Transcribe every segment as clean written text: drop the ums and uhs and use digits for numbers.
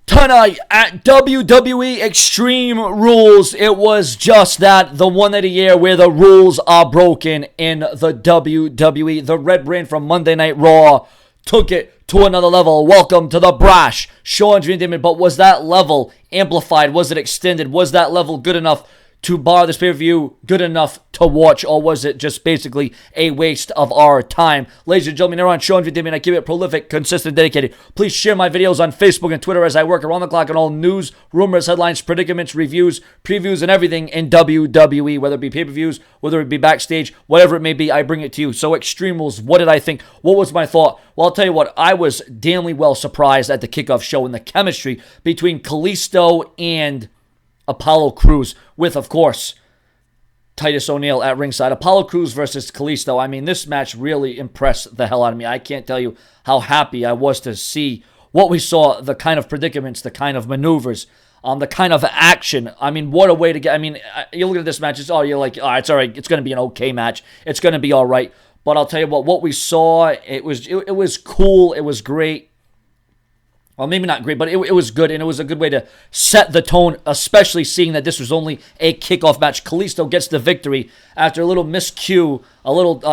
Tonight at WWE Extreme Rules, it was just that, the one of the year where the rules are broken in the WWE. The Red Brand from Monday Night Raw took it to another level. Welcome to the brash, Sean Dream Damon. But was that level amplified? Was it extended? Was that level good enough to bar this pay-per-view, good enough to watch, or was it just basically a waste of our time? Ladies and gentlemen, they're on Sean Damon. I keep it prolific, consistent, dedicated. Please share my videos on Facebook and Twitter as I work around the clock on all news, rumors, headlines, predicaments, reviews, previews, and everything in WWE, whether it be pay-per-views, whether it be backstage, whatever it may be, I bring it to you. So Extreme Rules, what did I think? What was my thought? Well, I'll tell you what, I was damnly well surprised at the kickoff show and the chemistry between Kalisto and Apollo Crews, with, of course, Titus O'Neil at ringside. Apollo Crews versus Kalisto. I mean, this match really impressed the hell out of me. I can't tell you how happy I was to see what we saw, the kind of predicaments, the kind of maneuvers, the kind of action. I mean, what a way to get... I mean, you look at this match, you're like, oh, it's all right. It's going to be an okay match. It's going to be all right. But I'll tell you what we saw, it was cool. It was great. Well, maybe not great, but it was good, and it was a good way to set the tone, especially seeing that this was only a kickoff match. Kalisto gets the victory after a little miscue, a little,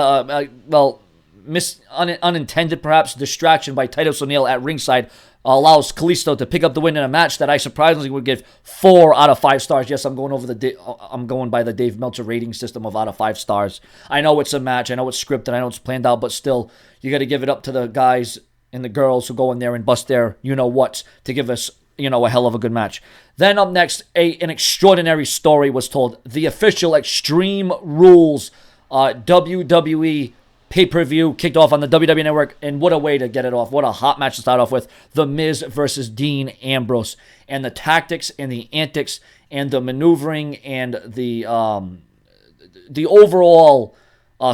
unintended perhaps distraction by Titus O'Neil at ringside, allows Kalisto to pick up the win in a match that I surprisingly would give 4 out of 5 stars. Yes, I'm going by the Dave Meltzer rating system of out of 5 stars. I know it's a match, I know it's scripted, I know it's planned out, but still, you got to give it up to the guys and the girls who go in there and bust their you-know-whats to give us, a hell of a good match. Then up next, an extraordinary story was told. The official Extreme Rules WWE pay-per-view kicked off on the WWE Network, and what a way to get it off. What a hot match to start off with. The Miz versus Dean Ambrose. And the tactics and the antics and the maneuvering and the overall...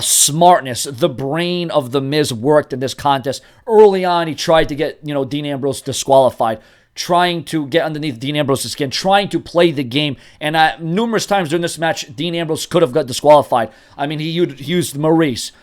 smartness, the brain of The Miz worked in this contest. Early on, he tried to get, Dean Ambrose disqualified, trying to get underneath Dean Ambrose's skin, trying to play the game. And numerous times during this match, Dean Ambrose could have got disqualified. I mean, he used Maurice.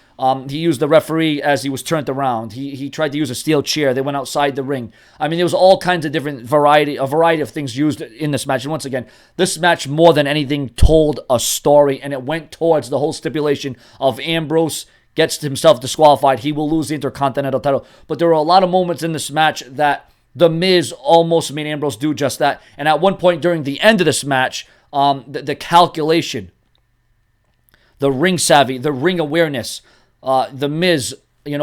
He used the referee as he was turned around. He tried to use a steel chair. They went outside the ring. I mean, there was all kinds of different variety of things used in this match. And once again, this match more than anything told a story, and it went towards the whole stipulation of Ambrose gets himself disqualified. He will lose the Intercontinental title. But there were a lot of moments in this match that The Miz almost made Ambrose do just that. And at one point during the end of this match, the calculation, the ring savvy, the ring awareness, The Miz,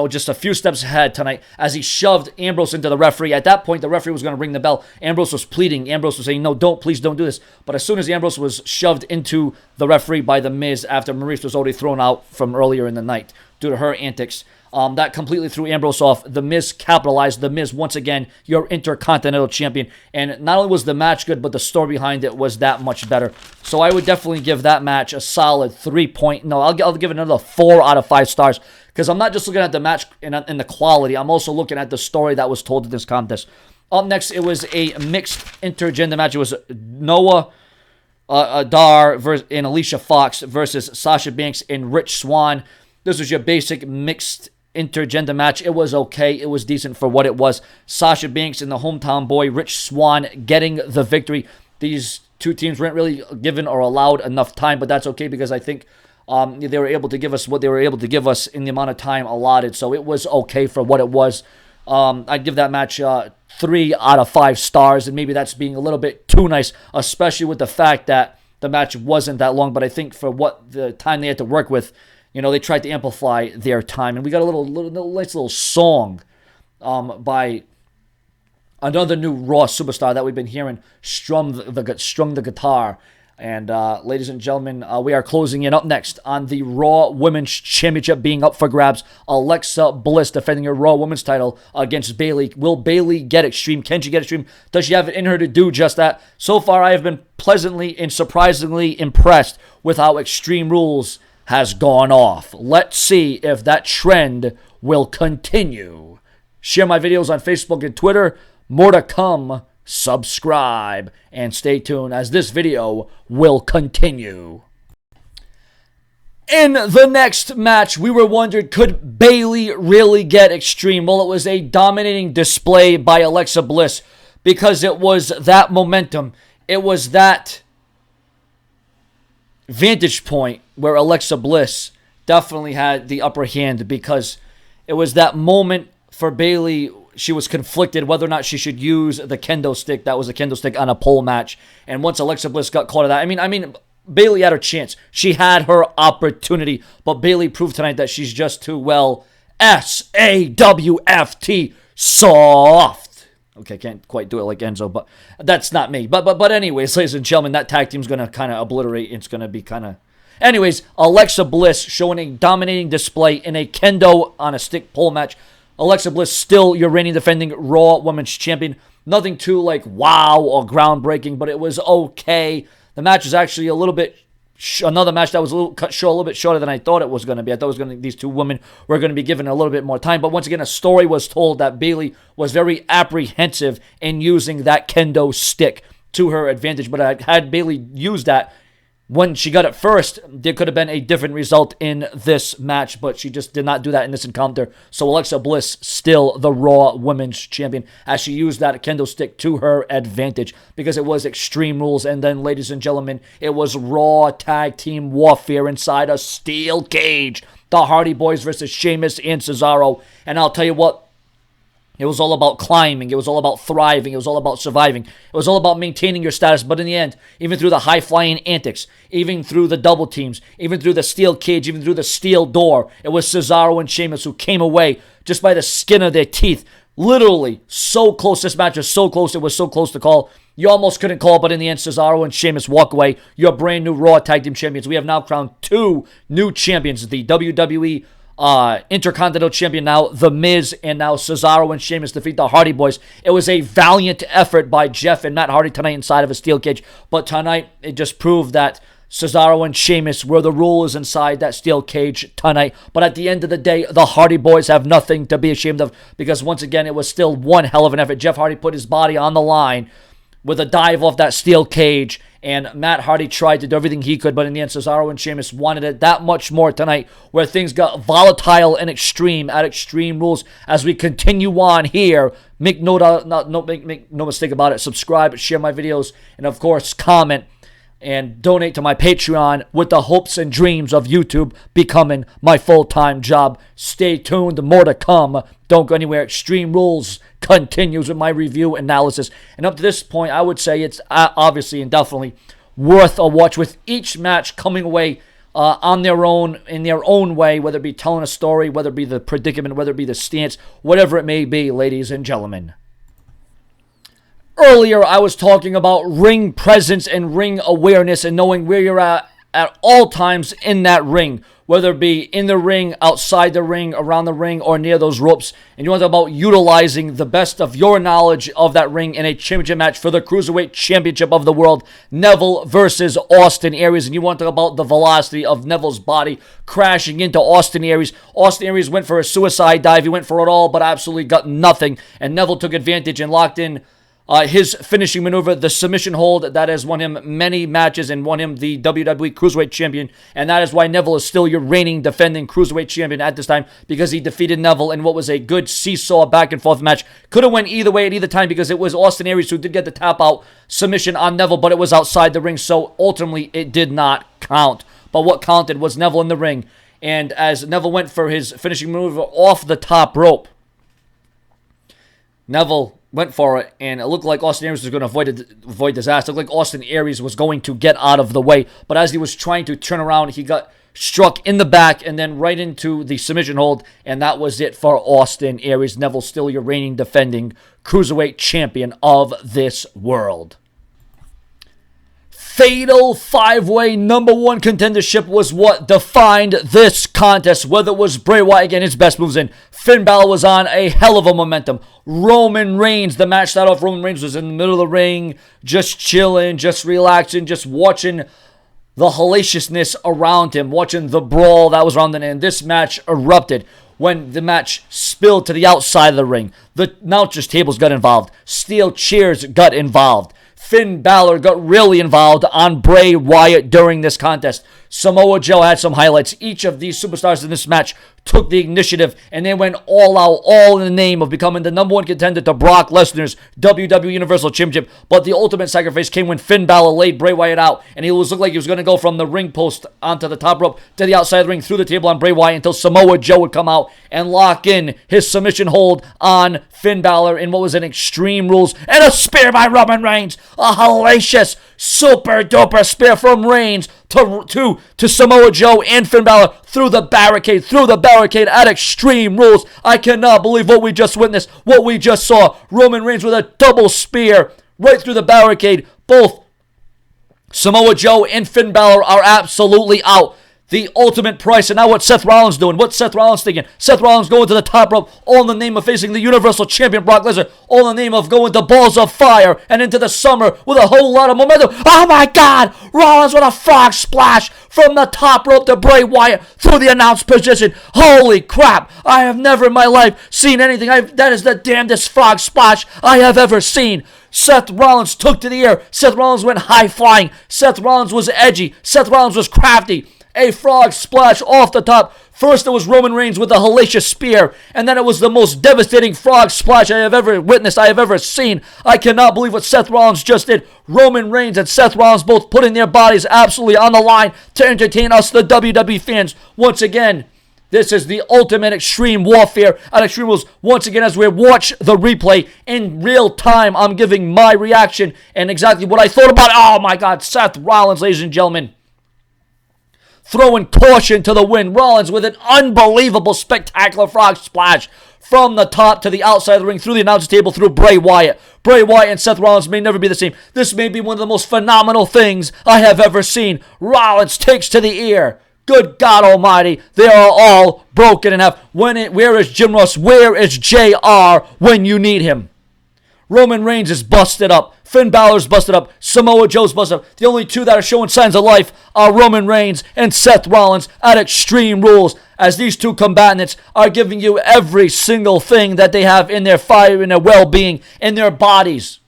just a few steps ahead tonight as he shoved Ambrose into the referee. At that point, the referee was going to ring the bell. Ambrose was pleading. Ambrose was saying, no, please don't do this. But as soon as Ambrose was shoved into the referee by The Miz after Maurice was already thrown out from earlier in the night due to her antics, that completely threw Ambrose off. The Miz capitalized. The Miz, once again, your Intercontinental Champion. And not only was the match good, but the story behind it was that much better. So I would definitely give that match a solid 3 point. No, I'll give it another 4 out of 5 stars. Because I'm not just looking at the match and the quality. I'm also looking at the story that was told in this contest. Up next, it was a mixed intergender match. It was Noah Dar and Alicia Fox versus Sasha Banks and Rich Swann. This was your basic mixed intergender match. It was okay. It was decent for what it was. Sasha Banks and the hometown boy Rich Swann getting the victory. These two teams weren't really given or allowed enough time, but that's okay because I think they were able to give us what they were able to give us in the amount of time allotted. So it was okay for what it was. I'd give that match 3 out of 5 stars, and maybe that's being a little bit too nice, especially with the fact that the match wasn't that long. But I think for what the time they had to work with, they tried to amplify their time. And we got a nice little song by another new Raw superstar that we've been hearing strum the guitar. And ladies and gentlemen, we are closing in. Up next on the Raw Women's Championship being up for grabs, Alexa Bliss defending her Raw Women's title against Bayley. Will Bayley get Extreme? Can she get Extreme? Does she have it in her to do just that? So far, I have been pleasantly and surprisingly impressed with how Extreme Rules has gone off. Let's see if that trend will continue. Share my videos on Facebook and Twitter. More to come. Subscribe and stay tuned as this video will continue. In the next match, we were wondering, could Bayley really get Extreme? Well, it was a dominating display by Alexa Bliss. because it was that momentum. It was that vantage point where Alexa Bliss definitely had the upper hand, because it was that moment for Bayley. She was conflicted whether or not she should use the kendo stick. That was a kendo stick on a pole match. And once Alexa Bliss got caught of that, I mean, Bayley had her chance. She had her opportunity, but Bayley proved tonight that she's just too, well, SAWFT, soft. Okay, can't quite do it like Enzo, but that's not me. But anyways, ladies and gentlemen, that tag team's going to kind of obliterate. It's going to be kind of... Anyways, Alexa Bliss showing a dominating display in a kendo on a stick pole match. Alexa Bliss still your reigning defending Raw Women's Champion. Nothing too like wow or groundbreaking, but it was okay. The match was actually a little bit another match that was a little cut short, a little bit shorter than I thought it was going to be. I thought these two women were going to be given a little bit more time. But once again, a story was told that Bayley was very apprehensive in using that kendo stick to her advantage. But had Bayley used that when she got it first, there could have been a different result in this match, but she just did not do that in this encounter. So Alexa Bliss still the Raw Women's Champion, as she used that kendo stick to her advantage, because it was Extreme Rules. And then, ladies and gentlemen, it was Raw Tag Team Warfare inside a steel cage. The Hardy Boys versus Sheamus and Cesaro. And I'll tell you what, it was all about climbing. It was all about thriving. It was all about surviving. It was all about maintaining your status. But in the end, even through the high-flying antics, even through the double teams, even through the steel cage, even through the steel door, it was Cesaro and Sheamus who came away just by the skin of their teeth. Literally, so close. This match was so close. It was so close to call. You almost couldn't call, but in the end, Cesaro and Sheamus walk away. Your brand new Raw Tag Team Champions. We have now crowned two new champions. The WWE Intercontinental Champion now, The Miz, and now Cesaro and Sheamus defeat the Hardy Boys. It was a valiant effort by Jeff and Matt Hardy tonight inside of a steel cage, but tonight it just proved that Cesaro and Sheamus were the rulers inside that steel cage tonight. But at the end of the day, the Hardy Boys have nothing to be ashamed of, because once again, it was still one hell of an effort. Jeff Hardy put his body on the line with a dive off that steel cage, and Matt Hardy tried to do everything he could, but in the end, Cesaro and Sheamus wanted it that much more tonight, where things got volatile and extreme at Extreme Rules. As we continue on here, make no mistake about it. Subscribe, share my videos, and of course, comment and donate to my Patreon, with the hopes and dreams of YouTube becoming my full-time job. Stay tuned, more to come. Don't go anywhere. Extreme Rules continues with my review analysis. And up to this point, I would say it's obviously and definitely worth a watch, with each match coming away on their own, in their own way, whether it be telling a story, whether it be the predicament, whether it be the stance, whatever it may be, ladies and gentlemen. Earlier, I was talking about ring presence and ring awareness and knowing where you're at all times in that ring, whether it be in the ring, outside the ring, around the ring, or near those ropes. And you want to talk about utilizing the best of your knowledge of that ring in a championship match for the Cruiserweight Championship of the World, Neville versus Austin Aries. And you want to talk about the velocity of Neville's body crashing into Austin Aries. Austin Aries went for a suicide dive. He went for it all, but absolutely got nothing. And Neville took advantage and locked in his finishing maneuver, the submission hold, that has won him many matches and won him the WWE Cruiserweight Champion. And that is why Neville is still your reigning defending Cruiserweight Champion at this time, because he defeated Neville in what was a good seesaw back and forth match. Could have went either way at either time, because it was Austin Aries who did get the tap out submission on Neville, but it was outside the ring, so ultimately it did not count. But what counted was Neville in the ring. And as Neville went for his finishing maneuver off the top rope, Neville went for it, and it looked like Austin Aries was going to avoid disaster. It looked like Austin Aries was going to get out of the way, but as he was trying to turn around, he got struck in the back and then right into the submission hold, and that was it for Austin Aries. Neville still your reigning defending Cruiserweight Champion of this world. Fatal 5-way #1 contendership was what defined this contest. Whether it was Bray Wyatt getting his best moves in, Finn Balor was on a hell of a momentum. Roman Reigns, the match started off, Roman Reigns was in the middle of the ring, just chilling, just relaxing, just watching the hellaciousness around him, watching the brawl that was around him. And this match erupted when the match spilled to the outside of the ring. The announcers tables got involved. Steel chairs got involved. Finn Balor got really involved on Bray Wyatt during this contest. Samoa Joe had some highlights. Each of these superstars in this match took the initiative, and they went all out, all in the name of becoming the number one contender to Brock Lesnar's WWE Universal Championship. But the ultimate sacrifice came when Finn Balor laid Bray Wyatt out, and he looked like he was going to go from the ring post onto the top rope to the outside ring through the table on Bray Wyatt until Samoa Joe would come out and lock in his submission hold on Finn Balor in what was an Extreme Rules and a spear by Roman Reigns. A hellacious, super duper spear from Reigns to Samoa Joe and Finn Balor through the barricade at Extreme Rules. I cannot believe what we just witnessed, what we just saw. Roman Reigns with a double spear right through the barricade. Both Samoa Joe and Finn Balor are absolutely out. The ultimate price, and now what's Seth Rollins doing? What's Seth Rollins thinking? Seth Rollins going to the top rope, all in the name of facing the Universal Champion Brock Lesnar, all in the name of going to Balls of Fire and into the summer with a whole lot of momentum. Oh my God! Rollins with a frog splash from the top rope to Bray Wyatt through the announced position. Holy crap! I have never in my life seen anything. That is the damnedest frog splash I have ever seen. Seth Rollins took to the air. Seth Rollins went high flying. Seth Rollins was edgy. Seth Rollins was crafty. A frog splash off the top. First it was Roman Reigns with a hellacious spear, and then it was the most devastating frog splash I have ever witnessed, I have ever seen. I cannot believe what Seth Rollins just did. Roman Reigns and Seth Rollins both putting their bodies absolutely on the line to entertain us, the WWE fans. Once again, this is the ultimate extreme warfare at Extreme Rules. Once again, as we watch the replay in real time, I'm giving my reaction and exactly what I thought about it. Oh my God, Seth Rollins, ladies and gentlemen, throwing caution to the wind. Rollins with an unbelievable, spectacular frog splash from the top to the outside of the ring, through the announcer's table, through Bray Wyatt. Bray Wyatt and Seth Rollins may never be the same. This may be one of the most phenomenal things I have ever seen. Rollins takes to the ear. Good God Almighty, they are all broken in half. Where is Jim Ross? Where is JR when you need him? Roman Reigns is busted up. Finn Balor's busted up. Samoa Joe's busted up. The only two that are showing signs of life are Roman Reigns and Seth Rollins at Extreme Rules, as these two combatants are giving you every single thing that they have in their fire, in their well-being, in their bodies.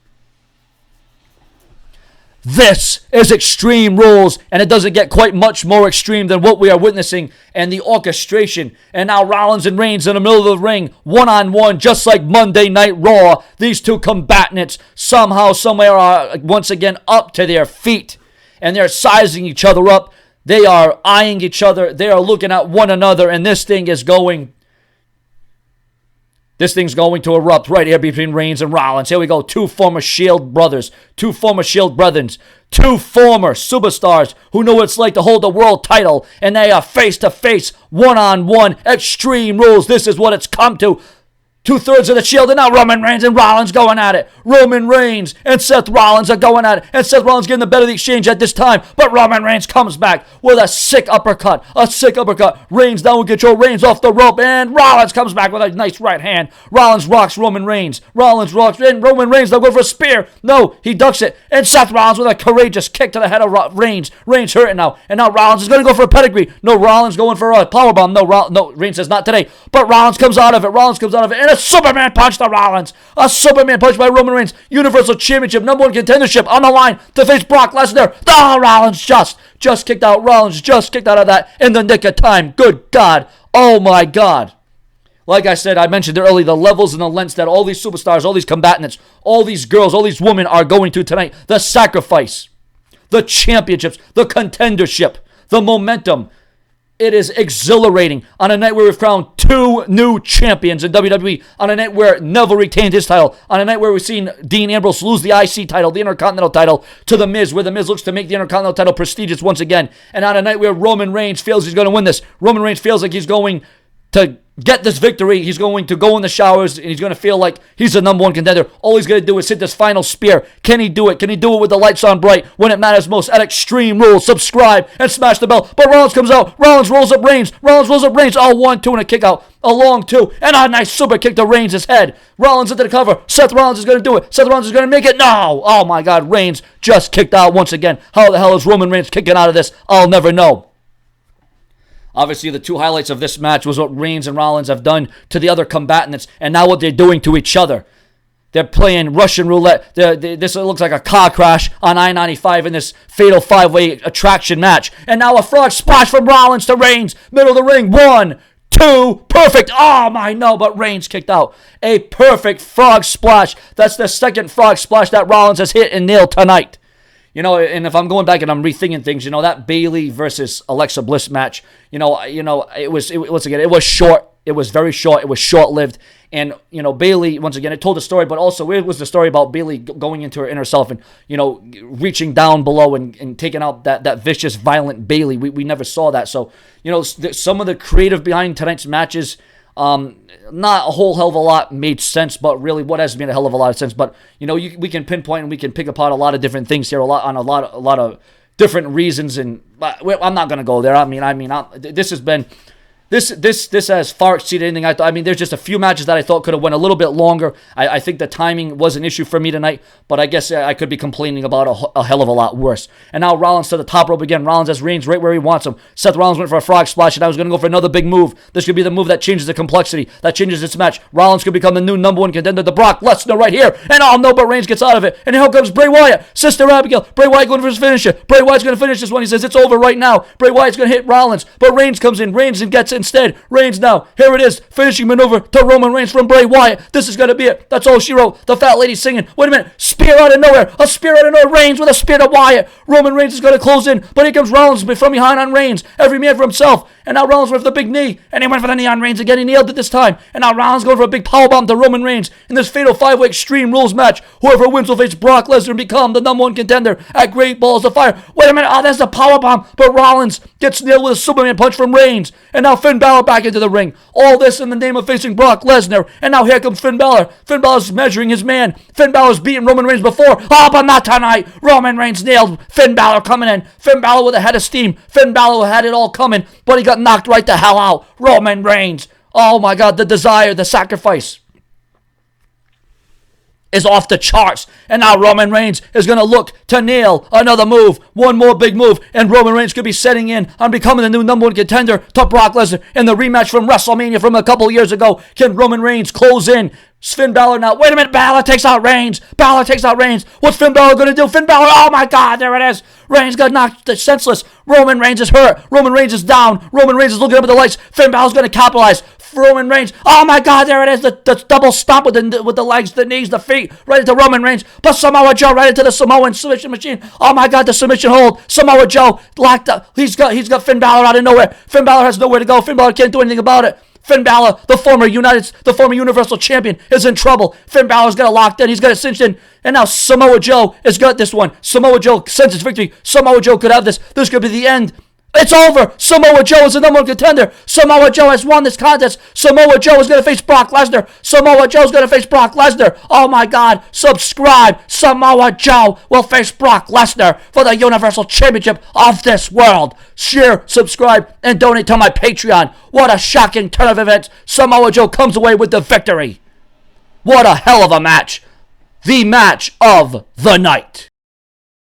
This is Extreme Rules, and it doesn't get quite much more extreme than what we are witnessing and the orchestration. And now Rollins and Reigns in the middle of the ring, one-on-one, just like Monday Night Raw. These two combatants somehow, somewhere are once again up to their feet, and they're sizing each other up. They are eyeing each other. They are looking at one another, and this thing's going to erupt right here between Reigns and Rollins. Here we go. Two former Shield brothers. Two former Shield brethren. Two former superstars who know what it's like to hold a world title. And they are face-to-face, one-on-one, Extreme Rules. This is what it's come to. 2/3 of the Shield, and now Roman Reigns and Rollins going at it. Roman Reigns and Seth Rollins are going at it. And Seth Rollins getting the better of the exchange at this time. But Roman Reigns comes back with a sick uppercut. Reigns down with control. Reigns off the rope. And Rollins comes back with a nice right hand. Rollins rocks Roman Reigns. Rollins rocks. And Roman Reigns, they'll go for a spear. No, he ducks it. And Seth Rollins with a courageous kick to the head of Reigns. Reigns hurting now. And now Rollins is going to go for a pedigree. No, Rollins going for a powerbomb. No, Reigns says not today. But Rollins comes out of it. And a Superman punch to Rollins. A Superman punch by Roman Reigns. Universal Championship, number one contendership on the line to face Brock Lesnar. Oh, Rollins just kicked out. Rollins just kicked out of that in the nick of time. Good God. Oh, my God. Like I said, I mentioned earlier, the levels and the lengths that all these superstars, all these combatants, all these girls, all these women are going to tonight. The sacrifice, the championships, the contendership, the momentum. It is exhilarating on a night where we've crowned two new champions in WWE, on a night where Neville retained his title, on a night where we've seen Dean Ambrose lose the IC title, the Intercontinental title, to The Miz, where The Miz looks to make the Intercontinental title prestigious once again, and on a night where Roman Reigns feels he's going to win this. Roman Reigns feels like he's going to get this victory. He's going to go in the showers, and he's going to feel like he's the number one contender. All he's going to do is hit this final spear. Can he do it? Can he do it with the lights on bright when it matters most at Extreme Rules? Subscribe and smash the bell. But Rollins comes out. Rollins rolls up Reigns. Oh, 1, 2, and a kick out. A long 2. And a nice super kick to Reigns' head. Rollins into the cover. Seth Rollins is going to do it. Seth Rollins is going to make it. No. Oh, my God. Reigns just kicked out once again. How the hell is Roman Reigns kicking out of this? I'll never know. Obviously, the two highlights of this match was what Reigns and Rollins have done to the other combatants, and now what they're doing to each other. They're playing Russian roulette. This looks like a car crash on I-95 in this fatal 5-way attraction match. And now a frog splash from Rollins to Reigns. Middle of the ring. 1, 2, perfect. Oh my, no, but Reigns kicked out. A perfect frog splash. That's the second frog splash that Rollins has hit and nailed tonight. You know, and if I'm going back and I'm rethinking things, you know, that Bayley versus Alexa Bliss match, it was short. It was very short. It was short-lived. And, you know, Bayley, once again, it told a story, but also it was the story about Bayley going into her inner self and, you know, reaching down below and taking out that vicious, violent Bayley. We never saw that. So, you know, some of the creative behind tonight's matches, not a whole hell of a lot made sense, but really what has made a hell of a lot of sense. But, you know, we can pinpoint and we can pick apart a lot of different things here, a lot of different reasons. And I'm not going to go there. This has been... This has far exceeded anything I thought. I mean, there's just a few matches that I thought could have went a little bit longer. I think the timing was an issue for me tonight, but I guess I could be complaining about a hell of a lot worse. And now Rollins to the top rope again. Rollins has Reigns right where he wants him. Seth Rollins went for a frog splash, and I was going to go for another big move. This could be the move that changes the complexity, that changes this match. Rollins could become the new number 1 contender to Brock Lesnar right here. And oh no, but Reigns gets out of it. And here comes Bray Wyatt, Sister Abigail. Bray Wyatt going for his finisher. Bray Wyatt's going to finish this one. He says it's over right now. Bray Wyatt's going to hit Rollins, but Reigns comes in. Reigns and gets it instead. Reigns now. Here it is. Finishing maneuver to Roman Reigns from Bray Wyatt. This is going to be it. That's all she wrote. The fat lady singing. Wait a minute. Spear out of nowhere. A spear out of nowhere. Reigns with a spear to Wyatt. Roman Reigns is going to close in, but here comes Rollins from behind on Reigns. Every man for himself. And now Rollins went for the big knee. And he went for the knee on Reigns again. He nailed it this time. And now Rollins going for a big powerbomb to Roman Reigns in this fatal 5-way Extreme Rules match. Whoever wins will face Brock Lesnar and become the number 1 contender at Great Balls of Fire. Wait a minute. Oh, that's the powerbomb. But Rollins gets nailed with a Superman punch from Reigns. And now Finn Balor back into the ring. All this in the name of facing Brock Lesnar. And now here comes Finn Balor. Finn Balor's measuring his man. Finn Balor's beaten Roman Reigns before. Oh, but not tonight. Roman Reigns nailed Finn Balor coming in. Finn Balor with a head of steam. Finn Balor had it all coming, but he got knocked right the hell out. Roman Reigns. Oh my God, the desire, the sacrifice is off the charts. And now Roman Reigns is going to look to nail another move. One more big move. And Roman Reigns could be setting in on becoming the new number 1 contender to Brock Lesnar in the rematch from WrestleMania from a couple years ago. Can Roman Reigns close in? Finn Balor now. Wait a minute. Balor takes out Reigns. Balor takes out Reigns. What's Finn Balor going to do? Finn Balor. Oh my God. There it is. Reigns got knocked senseless. Roman Reigns is hurt. Roman Reigns is down. Roman Reigns is looking up at the lights. Finn Balor's going to capitalize. Roman Reigns. Oh my God, there it is. The double stomp with the legs, the knees, the feet, right into Roman Reigns. But Samoa Joe right into the Samoan submission machine. Oh my God, the submission hold. Samoa Joe locked up. He's got Finn Balor out of nowhere. Finn Balor has nowhere to go. Finn Balor can't do anything about it. Finn Balor, the former Universal Champion, is in trouble. Finn Balor's got it locked in. He's got it cinched in. And now Samoa Joe has got this one. Samoa Joe senses victory. Samoa Joe could have this. This could be the end. It's over. Samoa Joe is the number 1 contender. Samoa Joe has won this contest. Samoa Joe is going to face Brock Lesnar. Samoa Joe is going to face Brock Lesnar. Oh my God. Subscribe. Samoa Joe will face Brock Lesnar for the Universal Championship of this world. Share, subscribe, and donate to my Patreon. What a shocking turn of events. Samoa Joe comes away with the victory. What a hell of a match. The match of the night.